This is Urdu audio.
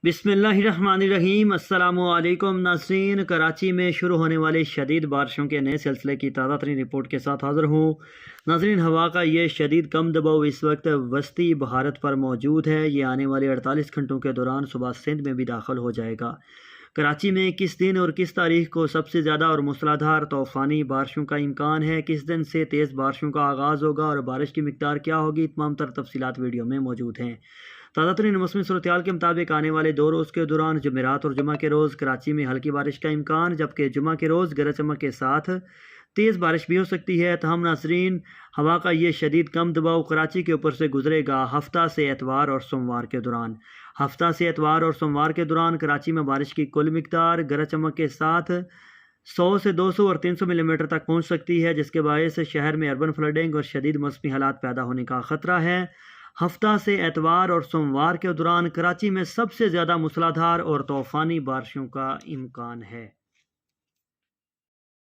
بسم اللہ الرحمن الرحیم۔ السلام علیکم ناظرین، کراچی میں شروع ہونے والی شدید بارشوں کے نئے سلسلے کی تازہ ترین رپورٹ کے ساتھ حاضر ہوں۔ ناظرین، ہوا کا یہ شدید کم دباؤ اس وقت وسطی بھارت پر موجود ہے۔ یہ آنے والے 48 گھنٹوں کے دوران صبح سندھ میں بھی داخل ہو جائے گا۔ کراچی میں کس دن اور کس تاریخ کو سب سے زیادہ اور موسلادھار طوفانی بارشوں کا امکان ہے، کس دن سے تیز بارشوں کا آغاز ہوگا اور بارش کی مقدار کیا ہوگی، تمام تر تفصیلات ویڈیو میں موجود ہیں۔ تازہ ترین موسمی صورتحال کے مطابق آنے والے 2 روز کے دوران جمعرات اور جمعہ کے روز کراچی میں ہلکی بارش کا امکان، جبکہ جمعہ کے روز گرج چمک کے ساتھ تیز بارش بھی ہو سکتی ہے۔ تاہم ناظرین، ہوا کا یہ شدید کم دباؤ کراچی کے اوپر سے گزرے گا ہفتہ سے اتوار اور سوموار کے دوران۔ ہفتہ سے اتوار اور سوموار کے دوران کراچی میں بارش کی کل مقدار گرج چمک کے ساتھ 100 سے 200 اور 300 ملی میٹر تک پہنچ سکتی ہے، جس کے باعث شہر میں اربن فلڈنگ اور شدید موسمی حالات پیدا ہونے کا خطرہ ہے۔ ہفتہ سے اتوار اور سوموار کے دوران کراچی میں سب سے زیادہ موسلادھار اور طوفانی بارشوں کا امکان ہے۔